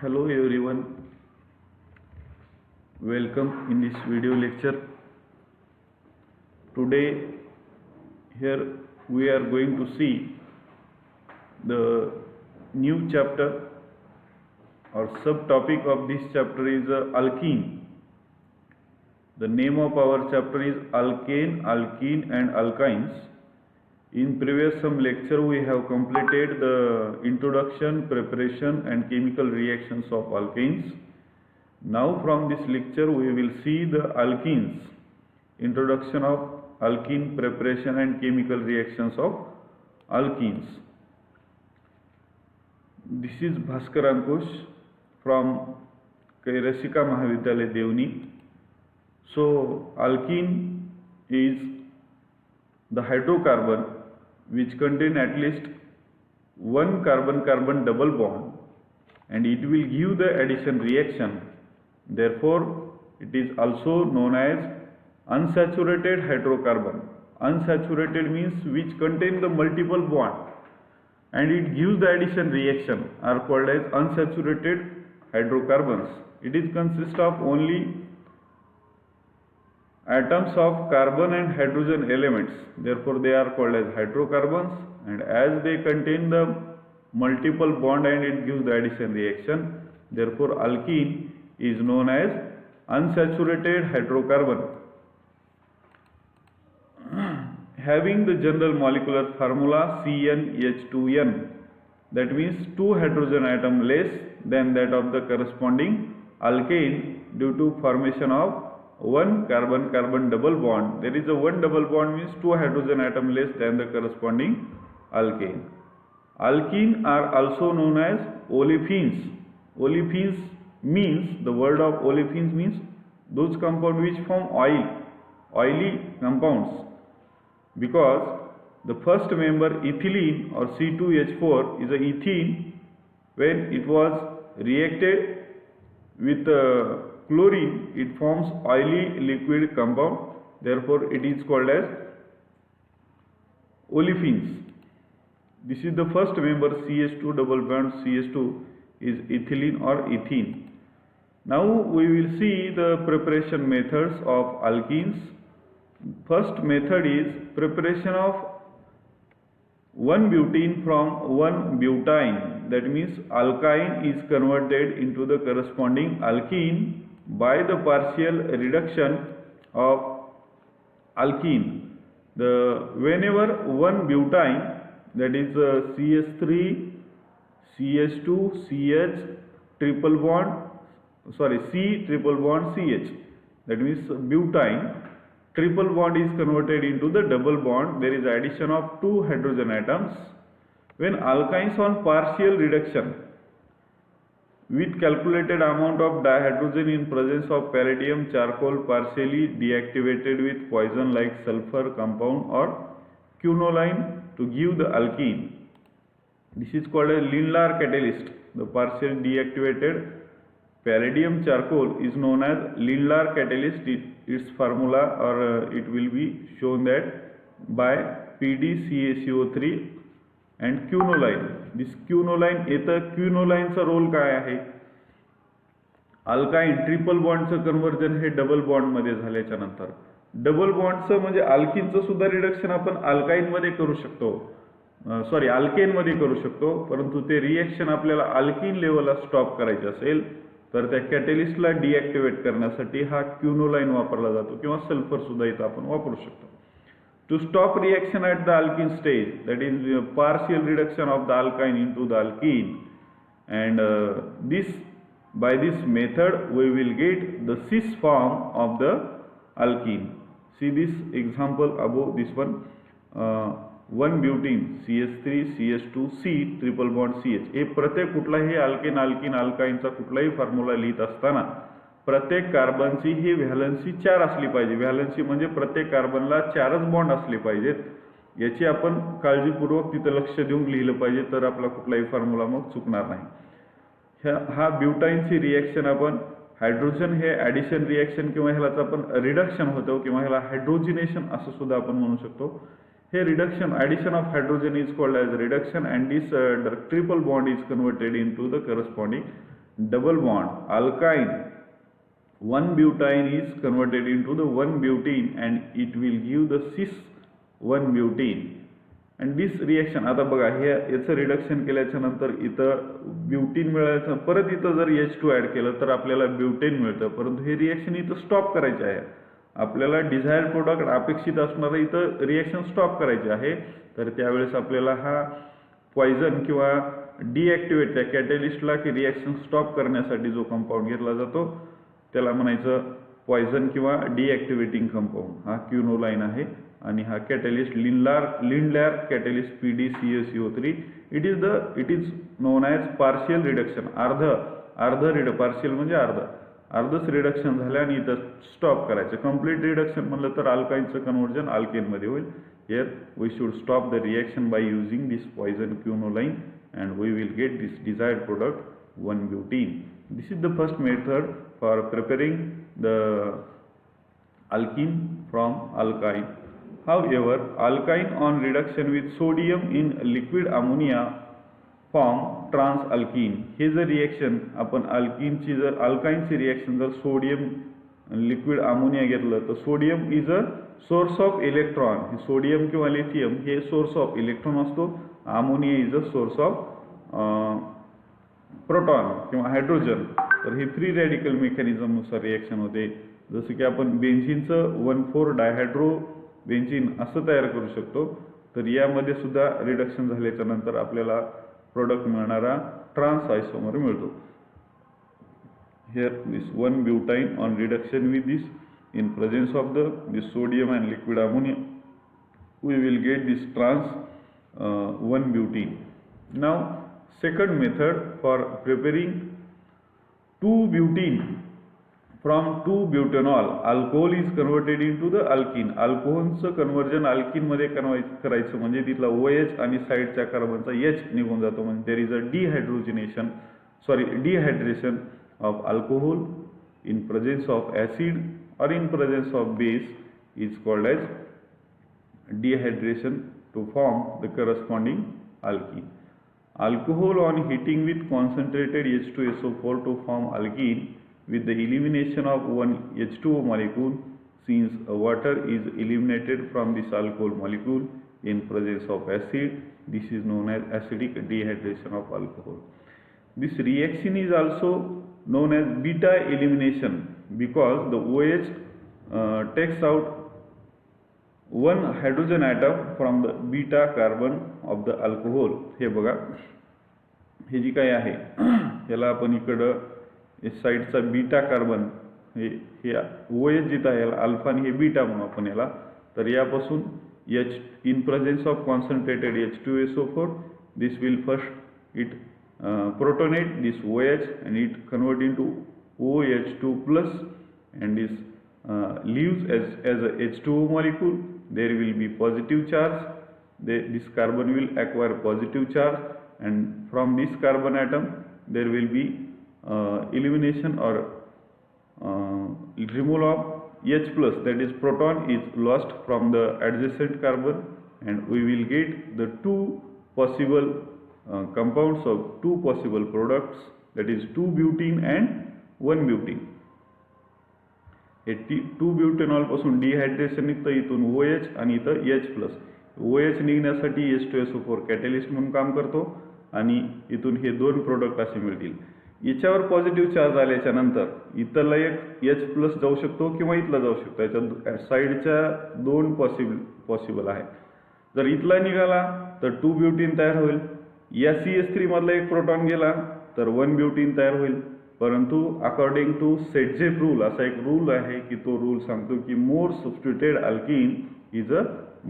Hello everyone, welcome in this video lecture. Today here we are going to see the new chapter or subtopic of this chapter is alkene. The name of our chapter is alkane, alkene and alkynes. In previous some lecture we have completed the introduction, preparation and chemical reactions of alkanes. Now from this lecture we will see the alkenes, introduction of alkene, preparation and chemical reactions of alkenes. This is Bhaskar Ankush from Rasika Mahavidyalaya Devni. So alkene is the hydrocarbon which contain at least one carbon-carbon double bond and it will give the addition reaction. Therefore, it is also known as unsaturated hydrocarbon. Unsaturated means which contain the multiple bond and it gives the addition reaction are called as unsaturated hydrocarbons. It is consist of only atoms of carbon and hydrogen elements. Therefore, they are called as hydrocarbons, and as they contain the multiple bond and it gives the addition reaction, therefore alkene is known as unsaturated hydrocarbon. Having the general molecular formula CnH2n, that means 2 hydrogen atom less than that of the corresponding alkane due to formation of one carbon-carbon double bond. There is a one double bond means 2 hydrogen atom less than the corresponding alkane. Alkene are also known as olefins. Olefins means, the word of olefins means those compounds which form oily compounds, because the first member ethylene or C2H4 is a ethene. When it was reacted with chlorine, it forms oily liquid compound. Therefore, it is called as olefins. This is the first member CH2 double bond CH2 is ethylene or ethene. Now we will see the preparation methods of alkenes. First method is preparation of 1 butene from 1 butene. That means alkyne is converted into the corresponding alkene by the partial reduction of alkene. Whenever 1 butene, that is CH3, CH2, CH triple bond, C triple bond CH, that means butene, triple bond is converted into the double bond. There is addition of 2 hydrogen atoms. When alkynes on partial reduction with calculated amount of dihydrogen in presence of palladium charcoal partially deactivated with poison like sulfur compound or quinoline to give the alkene. This is called a Lindlar catalyst. The partial deactivated palladium charcoal is known as Lindlar catalyst. Its formula or it will be shown that by PdCaCO3 and quinoline. This quinoline, इथं क्विनोलाइनचा role काय आहे? Alkyne triple बॉन्डचं conversion हे double bond मध्ये झाल्याच्या नंतर double बॉन्डचं म्हणजे अल्किनचं सुद्धा reduction आपण alkyne मध्ये करू शकतो, अल्केन मध्ये करू शकतो, परंतु ते रिएक्शन आपल्याला अल्किन लेवलला स्टॉप करायचे असेल तर त्या कॅटलिस्टला डिॲक्टिवेट करण्यासाठी हा क्विनोलाइन वापरला जातो किंवा सल्फर सुद्धा इथं आपण वापरू शकतो. To stop reaction at the alkene stage, that is partial reduction of the alkyne into the alkene, and by this method we will get the cis form of the alkene. See this example above, this one 1 butene CH3 CH2 C triple bond CH. हे प्रत्येक कुठलाही alkane alkene अल्काइनचा कुठलाही formula लिहित असताना प्रत्येक कार्बनची ही valency 4 असली पाहिजे. Valency म्हणजे प्रत्येक कार्बनला 4च बॉन्ड असले पाहिजेत. याची आपण काळजीपूर्वक तिथे लक्ष देऊन लिहिलं पाहिजे, तर आपला कुठलाही फॉर्म्युला मग चुकणार नाही. हा ब्युटाईनची रिएक्शन आपण हायड्रोजन हे ॲडिशन रिएक्शन किंवा ह्यालाच आपण रिडक्शन होतो किंवा ह्याला हायड्रोजिनेशन असं सुद्धा आपण म्हणू शकतो. हे reduction, addition of hydrogen is called as reduction and this triple bond is converted into the corresponding double bond alkyne 1 butene is converted into the 1 butene and it will give the cis 1 butene. and this reaction आता बघा हे याचं reduction केल्याच्या नंतर इथं butene मिळायचं, परत इथं जर H2 ऍड केलं तर आपल्याला ब्युटेन मिळतं. परंतु हे रिएक्शन इथं स्टॉप करायचे आहे. आपल्याला डिझायर्ड प्रोडक्ट अपेक्षित असणारं इथं रिएक्शन स्टॉप करायचे आहे. तर त्यावेळेस आपल्याला हा पॉइझन किंवा डिॲक्टिवेट त्या कॅटलिस्टला की रिएक्शन स्टॉप करण्यासाठी जो कंपाऊंड घेतला जातो त्याला म्हणायचं पॉइझन किंवा डिॲक्टिवेटिंग कंपाऊंड. हा क्युनोलाइन आहे आणि हा catalyst Lindlar catalyst PdCaCO3. It is known as partial reduction. Partial म्हणजे अर्धच रिडक्शन झालं आणि इथं स्टॉप करायचं. कंप्लीट रिडक्शन म्हणलं तर अल्काइनचं कन्व्हर्जन अल्केनमध्ये होईल. Here we should stop the reaction by using this poison quinoline and we will get this desired product 1-butene. This is the first method for preparing the alkene from alkyne. However, alkyne on reduction with sodium in liquid ammonia form transalkene. हे जर reaction आपण अल्किनची जर अल्काइनची reaction जर sodium liquid ammonia घेतलं तर sodium is a source of electron. Sodium किंवा लिथियम हे सोर्स ऑफ इलेक्ट्रॉन असतो. Ammonia is a source of proton किंवा हायड्रोजन. तर ही फ्री रॅडिकल मेकॅनिझमनुसार रिएक्शन होते. जसं की आपण बेन्झिनचं 1,4 डायहायड्रो बेन्झिन असं तयार करू शकतो. तर यामध्ये सुद्धा रिडक्शन झाल्याच्या नंतर आपल्याला प्रोडक्ट मिळणारा ट्रान्स आयसोमर मिळतो. Here this 1-butene on reduction with this in presence of this sodium and liquid ammonia we will get this trans 1-butene. Now second method for preparing 2-butene from 2-butanol. alcohol is converted into the alkene. अल्कोहोलचं conversion alkene मध्ये करायचं म्हणजे तिथला OH आणि साइडच्या कार्बनचा H निघून जातो. म्हणजे there is a dehydration of alcohol in presence of acid or in presence of base is called as dehydration to form the corresponding alkene. Alcohol on heating with concentrated H2SO4 to form alkene with the elimination of one H2O molecule. Since water is eliminated from this alcohol molecule in presence of acid, this is known as acidic dehydration of alcohol. This reaction is also known as beta elimination because the OH takes out one hydrogen atom from the beta carbon of the alcohol. हे बघा हे जी काही आहे याला आपण इकडं साईडचा beta carbon हे OH जिथं आहे याला अल्फा आणि हे बीटा म्हणू आपण याला. तर यापासून H in presence of concentrated H2SO4 this will first it protonate this OH and it convert into OH2 plus and this leaves as a H2O molecule. There will be positive charge. This carbon will acquire positive charge and from this carbon atom there will be elimination or removal of H plus, that is proton is lost from the adjacent carbon and we will get the two possible compounds of two possible products, that is 2-butene and 1-butene. Hey 2-butanol पासून dehydration निघतं इथून OH आणि इथं H plus. OH निघण्यासाठी H2SO4 catalyst म्हणून काम करतो आणि इथून हे दोन प्रोडक्ट असे मिळतील. याच्यावर पॉझिटिव्ह चार्ज आल्याच्या नंतर इथला एक H प्लस जाऊ शकतो किंवा इथला जाऊ शकतो. याच्या साईडच्या दोन पॉसिबल आहे. जर इथला निघाला तर 2-butene तयार होईल. या CH3 मधला एक प्रोटॉन गेला तर 1-butene तयार होईल. परंतु अकॉर्डिंग टू सेटजेप रूल असा एक रूल आहे की तो रूल सांगतो की more substituted alkene is a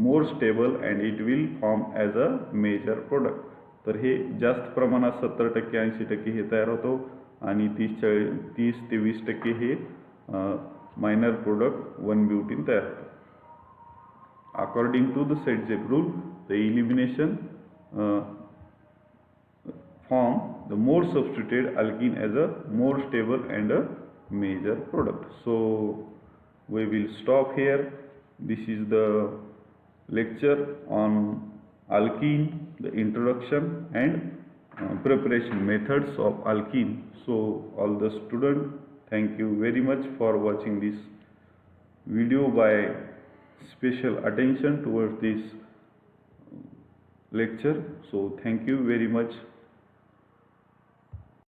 more stable and it will form as a major product. तर हे जास्त प्रमाणात 70% 80% हे तयार होतो आणि 30 ते 20% हे मायनर प्रोडक्ट 1-butene तयार होतो. According to the Saytzeff rule the elimination form the more substituted alkene as a more stable and a major product. So we will stop here. This is the lecture on alkene, the introduction and preparation methods of alkene. So all the students, thank you very much for watching this video by special attention towards this lecture. So thank you very much.